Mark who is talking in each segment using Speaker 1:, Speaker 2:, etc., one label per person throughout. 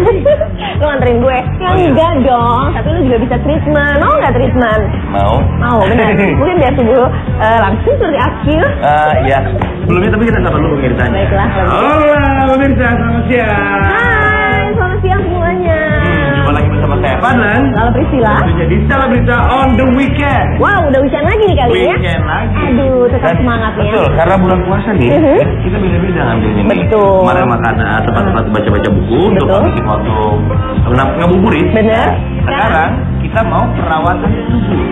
Speaker 1: Lo nganterin gue? Ya enggak dong, tapi lo juga bisa treatment. Mau nggak treatment? Mau, benar. Mungkin biar tubuh langsung seperti Akil.
Speaker 2: Ya, sebelumnya tapi kita nggak perlu pemirsanya.
Speaker 1: Baiklah.
Speaker 2: Halo pemirsa, selamat siang.
Speaker 1: Hai, selamat siang semuanya.
Speaker 2: Jumpa lagi bersama saya Fadlan.
Speaker 1: Lala Priscilla.
Speaker 2: Jadi Celebrita on the weekend.
Speaker 1: Wow, udah weekend lagi nih kali ya.
Speaker 2: Weekend lagi.
Speaker 1: Aduh, tetap semangat ya.
Speaker 2: Betul, karena bulan puasa nih, kita beda-beda ngambilnya nih.
Speaker 1: Betul.
Speaker 2: Kemarin makanan, tempat-tempat baca-baca buku untuk bikin waktu ngabuburit.
Speaker 1: Bener.
Speaker 2: Sekarang kita mau perawatan tubuh.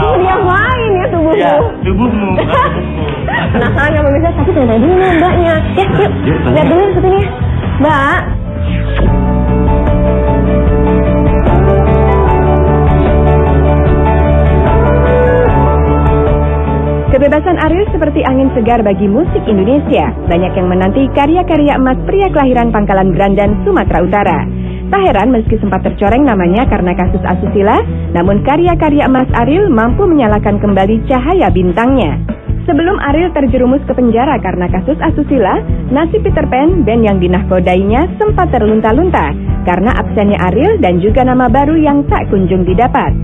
Speaker 1: Ini dia main ya tubuhmu.
Speaker 2: Ya, tubuhmu.
Speaker 1: Penasaran nggak pemirsa? Tapi tanya dulu nih mbaknya. Ya, yuk. Lihat dulu sepertinya. Mbak.
Speaker 3: Kebebasan Ariel seperti angin segar bagi musik Indonesia. Banyak yang menanti karya-karya emas pria kelahiran Pangkalan Brandan, Sumatera Utara. Tak heran meski sempat tercoreng namanya karena kasus asusila, namun karya-karya emas Ariel mampu menyalakan kembali cahaya bintangnya. Sebelum Ariel terjerumus ke penjara karena kasus asusila, nasib Peter Pan, band yang dinahkodainya, sempat terlunta-lunta karena absennya Ariel dan juga nama baru yang tak kunjung didapat.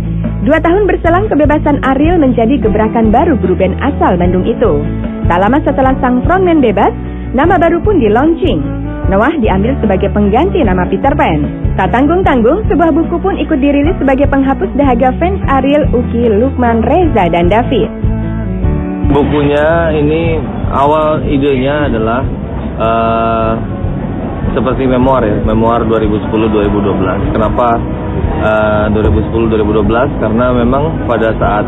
Speaker 3: 2 tahun berselang kebebasan Ariel menjadi gebrakan baru grup band asal Bandung itu. Tak lama setelah sang frontman bebas, nama baru pun di-launching. Noah diambil sebagai pengganti nama Peter Pan. Tak tanggung-tanggung, sebuah buku pun ikut dirilis sebagai penghapus dahaga fans Ariel, Uki, Lukman, Reza, dan David.
Speaker 4: Bukunya ini awal idenya adalah seperti memoir ya, memoir 2010-2012. Kenapa 2010-2012? Karena memang pada saat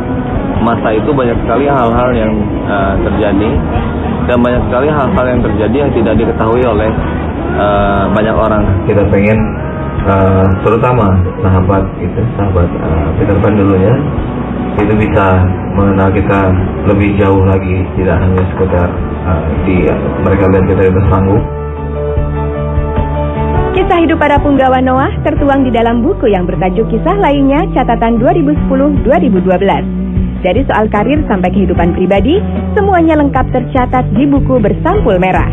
Speaker 4: masa itu banyak sekali hal-hal yang terjadi, dan banyak sekali hal-hal yang terjadi yang tidak diketahui oleh banyak orang. Kita pengen terutama sahabat Peter Pan dulunya itu bisa mengenal kita lebih jauh lagi, tidak hanya sekedar mereka lihat kita bersanggup.
Speaker 3: Kisah hidup para punggawa Noah tertuang di dalam buku yang bertajuk Kisah Lainnya Catatan 2010-2012. Dari soal karir sampai kehidupan pribadi, semuanya lengkap tercatat di buku bersampul merah.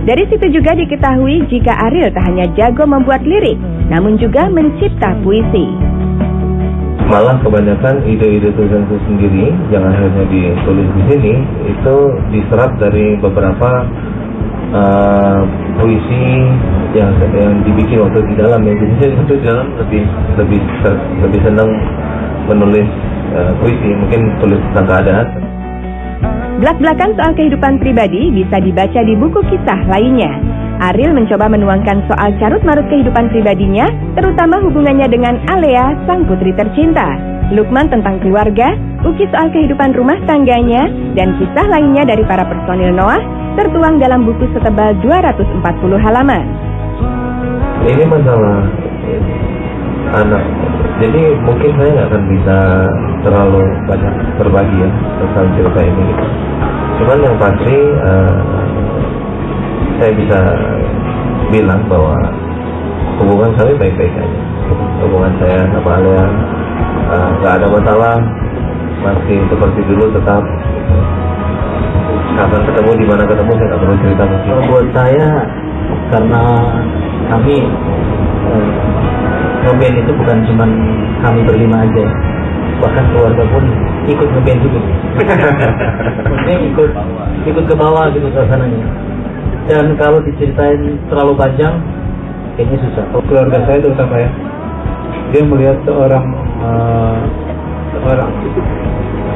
Speaker 3: Dari situ juga diketahui jika Ariel tak hanya jago membuat lirik, namun juga mencipta puisi.
Speaker 4: Malah kebanyakan ide-ide tulisan itu sendiri yang akhirnya ditulis di sini itu diserap dari beberapa puisi yang dibikin waktu di dalam ya. Jadi saya waktu di dalam lebih senang menulis puisi, mungkin tulis tentang keadaan.
Speaker 3: Belak-belakan soal kehidupan pribadi bisa dibaca di buku Kisah Lainnya. Ariel mencoba menuangkan soal carut-marut kehidupan pribadinya, terutama hubungannya dengan Alea, sang putri tercinta. Lukman tentang keluarga, Uki soal kehidupan rumah tangganya, dan kisah lainnya dari para personil Noah tertuang dalam buku setebal 240 halaman.
Speaker 4: Ini masalah anak, jadi mungkin saya nggak akan bisa terlalu banyak berbagi ya tentang cerita ini. Cuman yang pasti saya bisa bilang bahwa hubungan kami baik-baik aja. Hubungan saya sama Alea nggak ada masalah, masih seperti dulu tetap. Kapan ketemu, di mana ketemu, saya nggak perlu cerita mungkin.
Speaker 5: Buat saya, karena kami ngeband itu bukan cuma kami berlima aja, bahkan keluarga pun ikut ngeband juga. Maksudnya ikut ke bawah gitu suasananya. Dan kalau diceritain terlalu panjang, kayaknya susah.
Speaker 6: Keluarga saya terutama ya, dia melihat seorang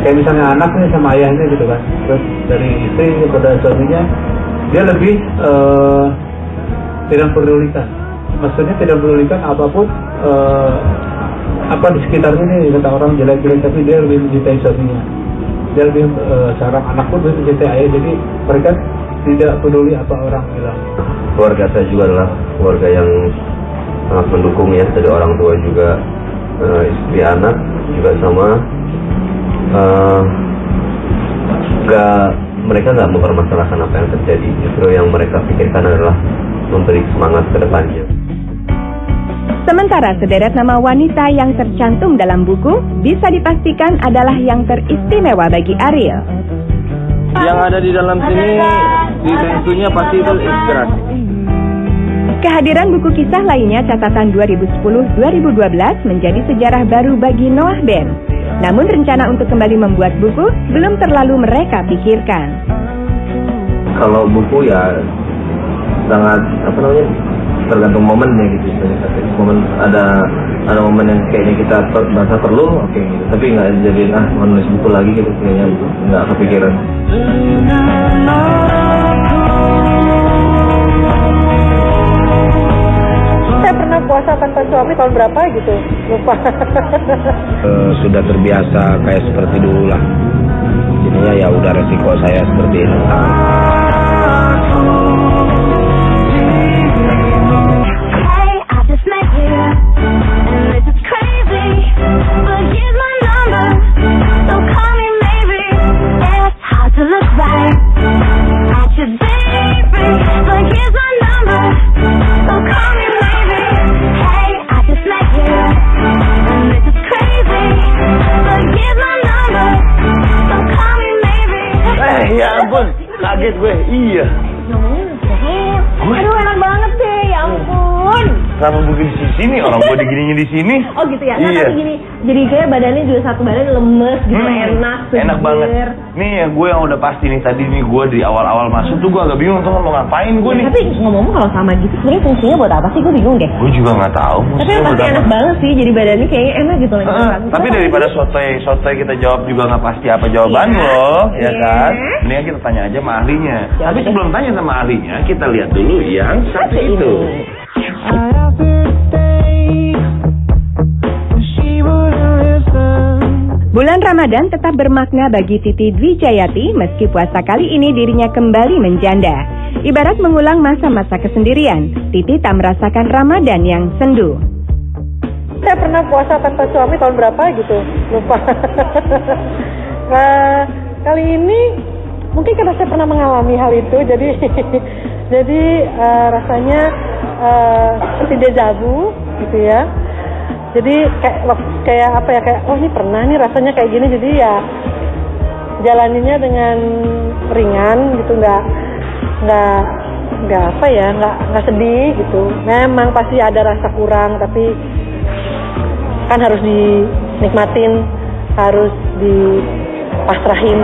Speaker 6: kayak misalnya anaknya sama ayahnya gitu kan, terus dari istri kepada suaminya, dia lebih tidak pedulikan. Maksudnya tidak pedulikan apapun apa di sekitarnya ini kata orang jelek-jelek, tapi dia lebih mencintai suaminya. Dia lebih seorang anak pun lebih mencintai ayah, jadi mereka tidak peduli apa orang bilang.
Speaker 4: Keluarga saya juga adalah keluarga yang sangat mendukung ya, dari orang tua juga, istri anak juga sama. Mereka nggak mempermasalahkan apa yang terjadi, justru yang mereka pikirkan adalah memberi semangat ke depannya.
Speaker 3: Sementara sederet nama wanita yang tercantum dalam buku bisa dipastikan adalah yang teristimewa bagi Ariel.
Speaker 4: Yang ada di dalam sini, di tentunya pasti itu inspirasi.
Speaker 3: Kehadiran buku kisah lainnya catatan 2010-2012 menjadi sejarah baru bagi Noah Band. Namun rencana untuk kembali membuat buku belum terlalu mereka pikirkan.
Speaker 4: Kalau buku ya sangat tergantung momennya gitu. Momen ada momen yang kayaknya kita merasa perlu, oke gitu. Tapi nggak jadi menulis buku lagi gitu, kayaknya nggak kepikiran.
Speaker 1: Saya pernah puasa tanpa suami tahun berapa gitu, lupa.
Speaker 7: Sudah terbiasa kayak seperti dulu lah. Jadinya ya udah resiko saya seperti ini.
Speaker 2: Ya ampun, kaget gue. Iya.
Speaker 1: Aduh, enak banget deh, ya ampun.
Speaker 2: Kenapa mungkin di sini? Orang gue digininya di sini.
Speaker 1: Oh gitu ya. Nah,
Speaker 2: iya.
Speaker 1: tapi gini, jadi kayak badannya juga satu badan lemes gitu, enak.
Speaker 2: Enak banget. Nih ya gue yang udah pasti nih, tadi nih gue di awal-awal masuk tuh gue agak bingung tuh mau ngapain gue nih.
Speaker 1: Tapi ngomong-ngomong kalau sama gitu sebenarnya fungsinya buat apa sih? Gue bingung deh.
Speaker 2: Gue juga nggak tahu.
Speaker 1: Tapi pasti enak banget sih, jadi badannya kayaknya enak gitu lagi.
Speaker 2: Tapi daripada sotoy kita jawab juga nggak pasti apa jawaban loh, ya kan? Mendingan kita tanya aja sama ahlinya. Tapi sebelum tanya sama ahlinya, kita lihat dulu yang satu itu.
Speaker 3: Bulan Ramadan tetap bermakna bagi Titi Dwijayati meski puasa kali ini dirinya kembali menjanda. Ibarat mengulang masa-masa kesendirian, Titi tak merasakan Ramadan yang sendu.
Speaker 1: Saya pernah puasa tanpa suami tahun berapa gitu, lupa. Kali ini mungkin karena saya pernah mengalami hal itu, jadi rasanya seperti deja vu gitu ya. Jadi kayak apa ya, kayak oh ini pernah nih rasanya kayak gini, jadi ya jalaninnya dengan ringan gitu, nggak apa ya, nggak sedih gitu. Memang pasti ada rasa kurang, tapi kan harus dinikmatin, harus dipasrahin.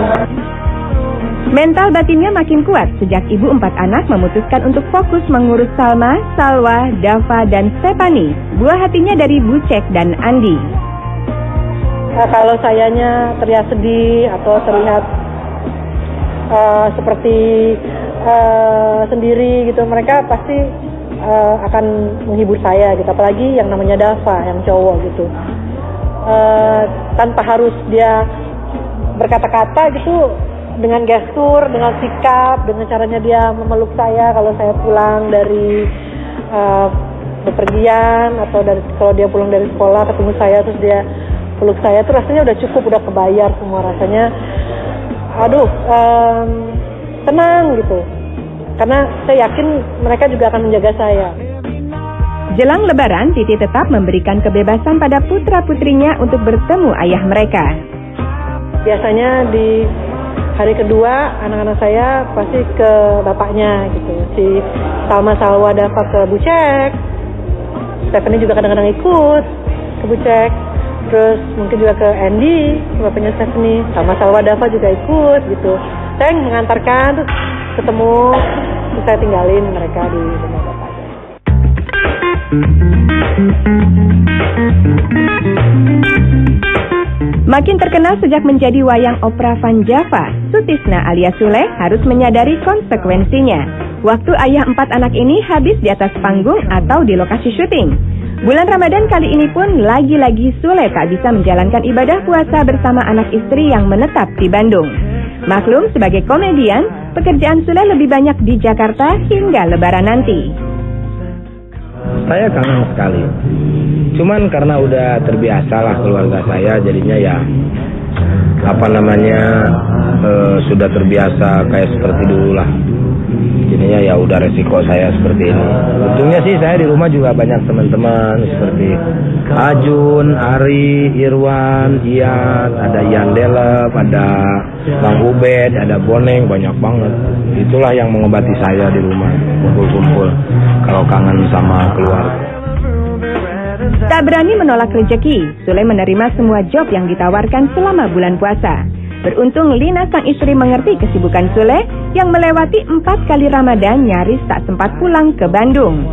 Speaker 3: Mental batinnya makin kuat sejak ibu 4 anak memutuskan untuk fokus mengurus Salma, Salwa, Dava, dan Stephanie, buah hatinya dari Bucek dan Andi.
Speaker 1: Kalau sayanya terlihat sedih atau terlihat seperti sendiri gitu, mereka pasti akan menghibur saya gitu. Apalagi yang namanya Dava, yang cowok gitu. Tanpa harus dia berkata-kata gitu, dengan gestur, dengan sikap, dengan caranya dia memeluk saya kalau saya pulang dari bepergian, atau kalau dia pulang dari sekolah ketemu saya terus dia peluk saya, tuh rasanya udah cukup, udah kebayar semua rasanya. Aduh, tenang gitu. Karena saya yakin mereka juga akan menjaga saya.
Speaker 3: Jelang Lebaran, Titi tetap memberikan kebebasan pada putra-putrinya untuk bertemu ayah mereka.
Speaker 1: Biasanya di hari kedua anak-anak saya pasti ke bapaknya gitu. Si Salma, Salwa, Dava ke Bucek. Stephanie juga kadang-kadang ikut ke Bucek. Terus mungkin juga ke Andy, bapaknya Stephanie. Salma, Salwa, Dava juga ikut gitu. Saya mengantarkan, terus ketemu, terus saya tinggalin mereka di rumah bapaknya.
Speaker 3: Makin terkenal sejak menjadi wayang opera Van Java, Sutisna alias Sule harus menyadari konsekuensinya. Waktu ayah 4 anak ini habis di atas panggung atau di lokasi syuting. Bulan Ramadan kali ini pun lagi-lagi Sule tak bisa menjalankan ibadah puasa bersama anak istri yang menetap di Bandung. Maklum, sebagai komedian, pekerjaan Sule lebih banyak di Jakarta hingga Lebaran nanti.
Speaker 7: Saya kangen sekali. Cuman karena udah terbiasa lah keluarga saya, jadinya ya sudah terbiasa kayak seperti dulu lah. Jadinya ya udah resiko saya seperti ini. Untungnya sih saya di rumah juga banyak teman-teman seperti Ajun, Ari, Irwan, Ian, ada Ian Delep, ada Bang Ubed, ada Boneng, banyak banget. Itulah yang mengobati saya di rumah, kumpul-kumpul kalau kangen sama keluarga.
Speaker 3: Tak berani menolak rezeki, Sule menerima semua job yang ditawarkan selama bulan puasa. Beruntung Lina sang istri mengerti kesibukan Sule yang melewati 4 kali Ramadan nyaris tak sempat pulang ke Bandung.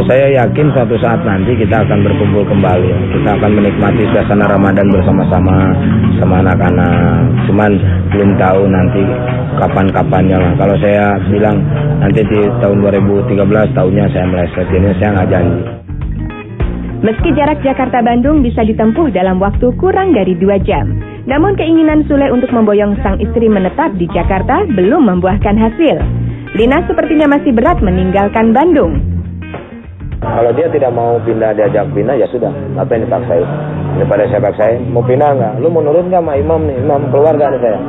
Speaker 7: Saya yakin suatu saat nanti kita akan berkumpul kembali. Kita akan menikmati suasana Ramadan bersama-sama sama anak-anak. Cuman belum tahu nanti kapan-kapannya lah. Kalau saya bilang nanti di tahun 2013 tahunnya saya meleset, ini saya nggak janji.
Speaker 3: Meski jarak Jakarta-Bandung bisa ditempuh dalam waktu kurang dari 2 jam, namun keinginan Sule untuk memboyong sang istri menetap di Jakarta belum membuahkan hasil. Lina sepertinya masih berat meninggalkan Bandung.
Speaker 7: Kalau dia tidak mau pindah, diajak pindah, ya sudah. Apa yang dipaksain? Daripada saya paksain, mau pindah nggak? Lu mau nurut nggak sama imam nih? Imam keluarga nih saya.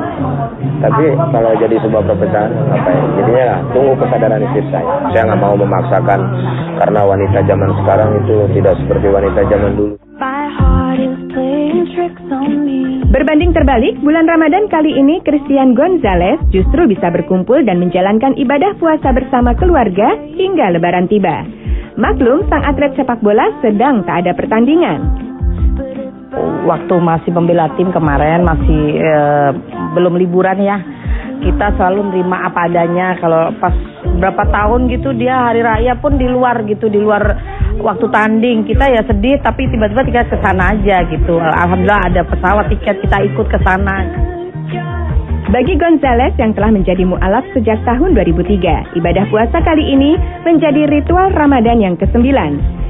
Speaker 7: Tapi kalau jadi sebuah perpecahan, ngapain? Jadinya tunggu kesadaran istri saya. Saya nggak mau memaksakan, karena wanita zaman sekarang itu tidak seperti wanita zaman dulu.
Speaker 3: Berbanding terbalik, bulan Ramadan kali ini Christian Gonzalez justru bisa berkumpul dan menjalankan ibadah puasa bersama keluarga hingga Lebaran tiba. Maklum, sang atlet sepak bola sedang tak ada pertandingan.
Speaker 8: Waktu masih membela tim kemarin, masih belum liburan ya, kita selalu nerima apa adanya. Kalau pas berapa tahun gitu dia hari raya pun di luar gitu, di luar waktu tanding, kita ya sedih, tapi tiba-tiba kita ke sana aja gitu. Alhamdulillah ada pesawat tiket, kita ikut ke sana. Bagi Gonzalez yang telah menjadi mu'alaf sejak tahun 2003, ibadah puasa kali ini menjadi ritual Ramadan yang ke-9.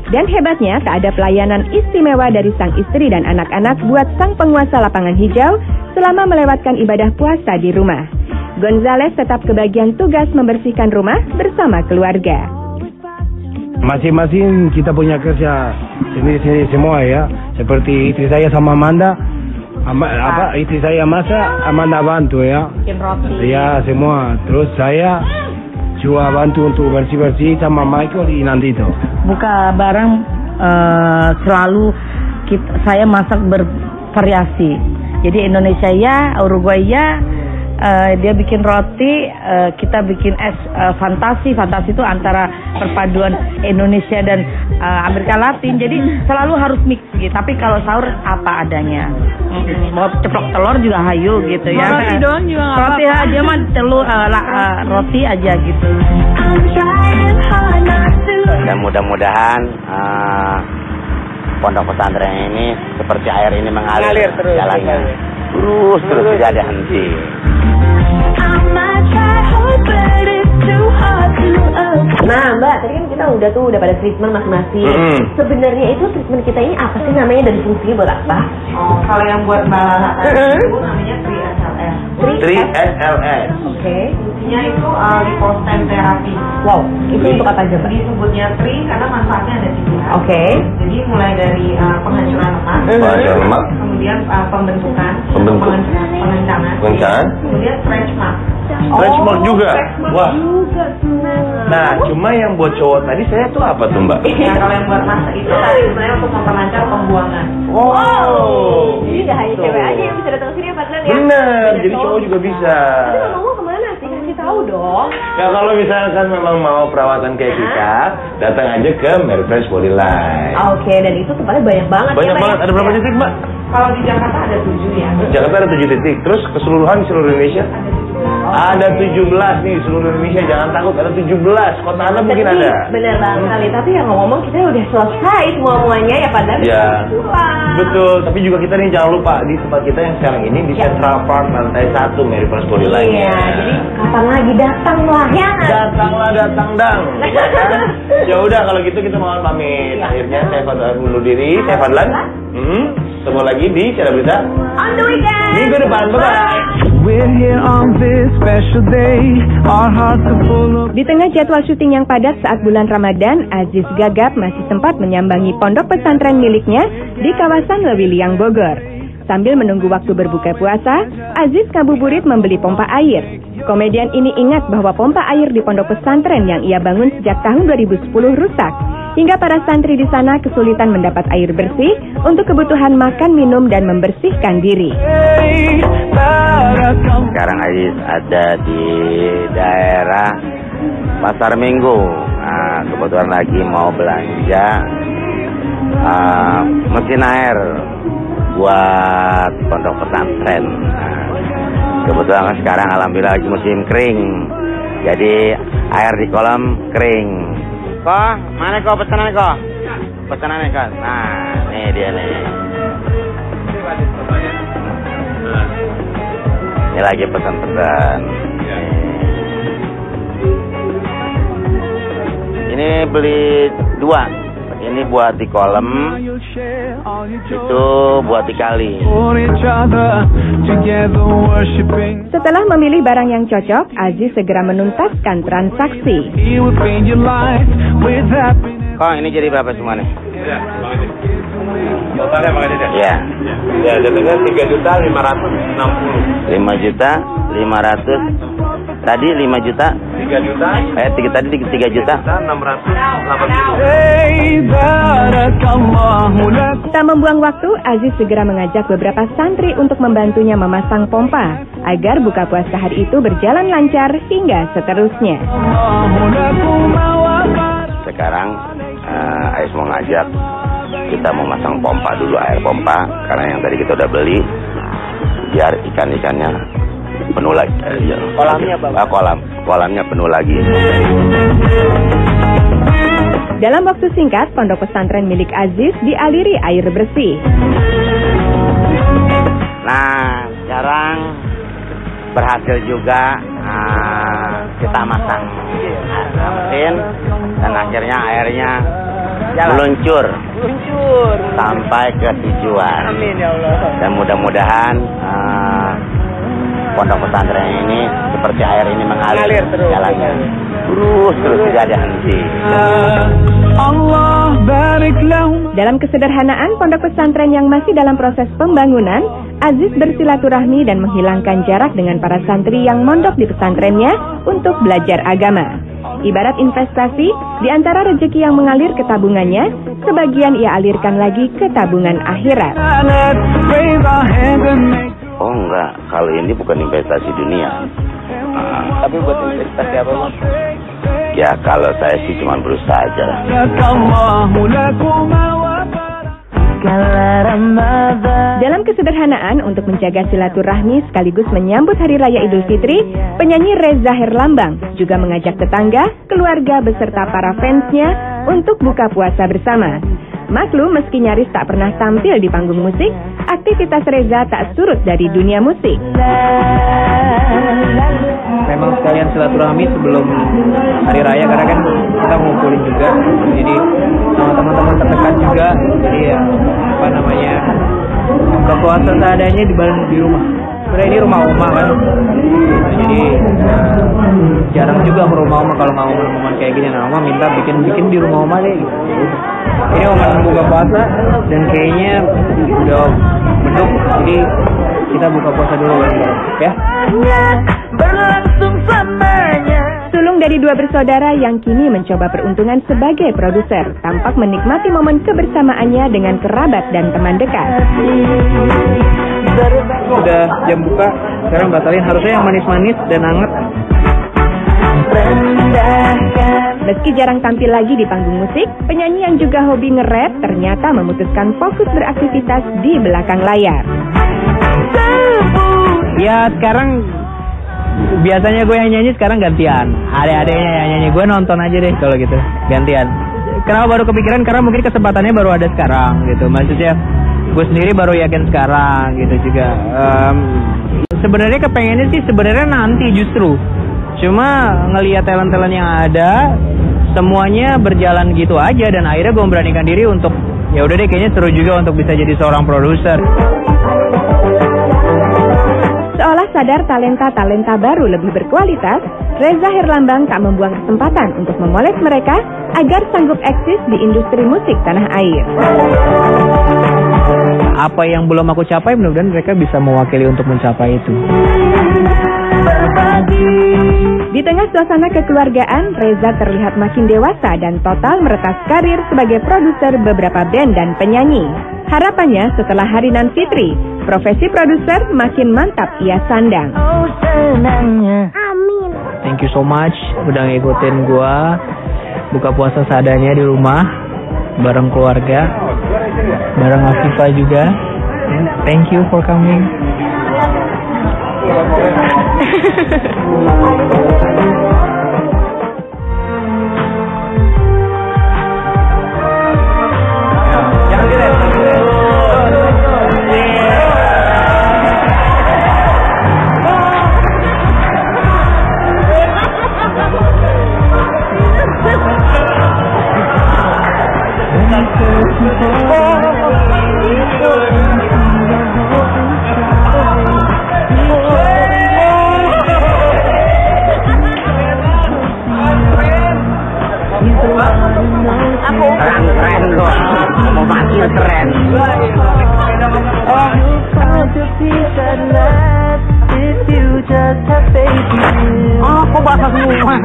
Speaker 8: Dan hebatnya tak ada pelayanan istimewa dari sang istri dan anak-anak buat sang penguasa lapangan hijau selama melewatkan ibadah puasa di rumah. Gonzalez tetap kebagian tugas membersihkan rumah bersama keluarga.
Speaker 7: Masing-masing kita punya kerja sendiri-sendiri semua ya. Seperti istri saya sama Amanda. Istri saya masak, Amanda bantu ya.
Speaker 8: Bikin roti.
Speaker 7: Ya semua. Terus saya juga bantu untuk bersih-bersih sama Michael di nanti itu.
Speaker 8: Buka barang selalu saya masak bervariasi. Jadi Indonesia ya, Uruguay ya, dia bikin roti, kita bikin es fantasi. Fantasi itu antara perpaduan Indonesia dan Amerika Latin. Jadi selalu harus mix gitu. Tapi kalau sahur apa adanya. Mau ceplok telur juga hayu gitu ya.
Speaker 1: Roti doang juga nggak apa-apa.
Speaker 8: Roti aja mah roti aja gitu.
Speaker 9: Dan mudah-mudahan pondok pesantren ini seperti air ini mengalir terus jalannya. Terus tidak ada henti.
Speaker 10: Nah Mbak, tadi kan kita udah pada treatment masing-masing. Sebenarnya itu treatment kita ini apa sih namanya dan fungsinya buat apa?
Speaker 1: Oh, kalau yang buat Mbak Lala itu namanya 3SLS.
Speaker 2: 3SLS.
Speaker 10: Oke.
Speaker 1: Fungsinya itu lipostem terapi.
Speaker 10: Wow, itu untuk apa aja Mbak?
Speaker 1: Disebutnya 3 karena manfaatnya ada 3.
Speaker 10: Oke.
Speaker 1: Jadi mulai dari penghancuran lemak, kemudian pembentukan, pengencangan, kemudian stretch mark.
Speaker 2: Stretch mark juga. Wah. Nah, cuma yang buat cowok tadi saya tuh apa tuh Mbak?
Speaker 1: Nah, kalau yang buat masa itu tadi sebenarnya untuk memperlancar pembuangan.
Speaker 2: Wow.
Speaker 10: Jadi nggak hanya cewek aja yang bisa datang ke sini ya Pak Glenn ya?
Speaker 2: Bener, jadi cowok juga bisa.
Speaker 10: Tapi ngomong kemana sih? Kasih tahu dong.
Speaker 2: Ya kalau misalkan memang mau perawatan kayak kita, datang aja ke Merifresh Body Line.
Speaker 10: Oke, dan itu tempatnya banyak banget.
Speaker 2: Banyak banget. Ada berapa titik Mbak?
Speaker 1: Kalau di Jakarta ada 7 ya.
Speaker 2: Jakarta ada 7 titik. Terus keseluruhan di seluruh Indonesia? Ada 17 nih seluruh Indonesia. Jangan takut, ada 17. Kota Anda mungkin ada.
Speaker 10: Bener banget kali. Tapi yang ngomong kita udah selesai semua-muanya ya padahal.
Speaker 2: Ya, betul. Tapi juga kita nih jangan lupa di tempat kita yang sekarang ini di Central Park lantai 1 Merifresh Body Line.
Speaker 10: Iya, jadi kapan lagi datang lah ya?
Speaker 2: Datanglah, datang dang. Ya udah kalau gitu kita mohon pamit. Akhirnya saya Fadlan dulu diri. Saya Fadlan. Ketemu lagi di Cara Berita
Speaker 10: On the Weekend.
Speaker 2: minggu depan. Bye-bye.
Speaker 3: Di tengah jadwal syuting yang padat saat bulan Ramadan, Aziz Gagap masih sempat menyambangi pondok pesantren miliknya di kawasan Lewiliang, Bogor. Sambil menunggu waktu berbuka puasa, Aziz ngabuburit membeli pompa air. Komedian ini ingat bahwa pompa air di pondok pesantren yang ia bangun sejak tahun 2010 rusak, hingga para santri di sana kesulitan mendapat air bersih untuk kebutuhan makan, minum, dan membersihkan diri.
Speaker 9: Sekarang Aziz ada di daerah Pasar Minggu. Nah, kebetulan lagi mau belanja mesin air buat pondok pesantren. Nah, kebetulan sekarang alhamdulillah lagi musim kering, jadi air di kolam kering. Kok mana kok pesanan kok? Pesanannya kok? Nah, nih dia nih. Ini lagi pesan-pesan. Ini beli 2. Ini buat di kolam, itu buat di kali.
Speaker 3: Setelah memilih barang yang cocok, Aziz segera menuntaskan transaksi.
Speaker 9: Kok ini jadi berapa semua nih?
Speaker 2: Totalnya Bang Edi?
Speaker 9: Iya.
Speaker 2: Ya, jadinya 3.560.
Speaker 9: 5.500. Tadi 5 juta.
Speaker 2: 3 juta.
Speaker 9: Tadi 3 juta.
Speaker 2: 680.
Speaker 3: Tak membuang waktu, Aziz segera mengajak beberapa santri untuk membantunya memasang pompa agar buka puasa hari itu berjalan lancar hingga seterusnya.
Speaker 9: Sekarang Ais mau ngajak kita mau masang pompa dulu, air pompa, karena yang tadi kita udah beli, biar ikan-ikannya penuh lagi.
Speaker 5: Kolamnya Bapak?
Speaker 9: Kolamnya penuh lagi.
Speaker 3: Dalam waktu singkat, pondok pesantren milik Aziz dialiri air bersih.
Speaker 9: Nah, sekarang berhasil juga kita masang mesin, dan akhirnya airnya meluncur sampai ke tujuan.
Speaker 5: Amin ya Allah.
Speaker 9: Dan mudah-mudahan pondok pesantren ini seperti air ini mengalir terus jalannya. Terus tidak ada henti.
Speaker 3: Dalam kesederhanaan pondok pesantren yang masih dalam proses pembangunan, Aziz bersilaturahmi dan menghilangkan jarak dengan para santri yang mondok di pesantrennya untuk belajar agama. Ibarat investasi, di antara rezeki yang mengalir ke tabungannya, sebagian ia alirkan lagi ke tabungan akhirat.
Speaker 9: Oh enggak, kalau ini bukan investasi dunia.
Speaker 5: Tapi buat investasi apa Bang?
Speaker 9: Ya kalau saya sih cuma berusaha aja.
Speaker 3: Dalam kesederhanaan untuk menjaga silaturahmi sekaligus menyambut Hari Raya Idul Fitri, penyanyi Reza Herlambang juga mengajak tetangga, keluarga beserta para fansnya untuk buka puasa bersama. Maklum meski nyaris tak pernah tampil di panggung musik, aktivitas Reza tak surut dari dunia musik.
Speaker 5: Memang sekalian silaturahmi sebelum Hari Raya, karena kan kita ngumpulin juga, jadi sama teman-teman terdekat juga, jadi ya apa namanya, buka puasa seadanya di rumah. Sebenarnya ini rumah oma kan, jadi jarang juga ke rumah oma kalau mau momen kayak gini. Nah oma minta bikin di rumah oma deh gitu. Ini oma buka puasa dan kayaknya udah beduk, jadi kita buka puasa dulu ya.
Speaker 3: Sulung dari dua bersaudara yang kini mencoba peruntungan sebagai produser, tampak menikmati momen kebersamaannya dengan kerabat dan teman dekat.
Speaker 5: Udah jam buka, sekarang batalin, harusnya yang manis-manis dan hangat.
Speaker 3: Meski jarang tampil lagi di panggung musik, penyanyi yang juga hobi nge-rap ternyata memutuskan fokus beraktivitas di belakang layar.
Speaker 5: Ya sekarang biasanya gue yang nyanyi, sekarang gantian. Adek-adeknya yang nyanyi, gue nonton aja deh kalau gitu, gantian. Kenapa baru kepikiran? Karena mungkin kesempatannya baru ada sekarang gitu. Maksudnya gue sendiri baru yakin sekarang gitu juga. Sebenarnya kepengennya sih sebenarnya nanti justru. Cuma ngelihat talent-talent yang ada, semuanya berjalan gitu aja, dan akhirnya gue memberanikan diri untuk ya udah deh, kayaknya seru juga untuk bisa jadi seorang produser.
Speaker 3: Seolah sadar talenta-talenta baru lebih berkualitas, Reza Herlambang tak membuang kesempatan untuk memoles mereka agar sanggup eksis di industri musik tanah air.
Speaker 11: apa yang belum aku capai, mudah-mudahan mereka bisa mewakili untuk mencapai itu.
Speaker 3: Di tengah suasana kekeluargaan, Reza terlihat makin dewasa dan total meretas karir sebagai produser beberapa band dan penyanyi. Harapannya setelah Hari Nan Fitri, profesi produser makin mantap ia sandang.
Speaker 11: Amin. Thank you so much udah ngikutin gua buka puasa seadanya di rumah bareng keluarga, bareng Afifah juga. Thank you for coming.
Speaker 9: Keren loh, mau mati keren.
Speaker 12: Oh, kok basah semua?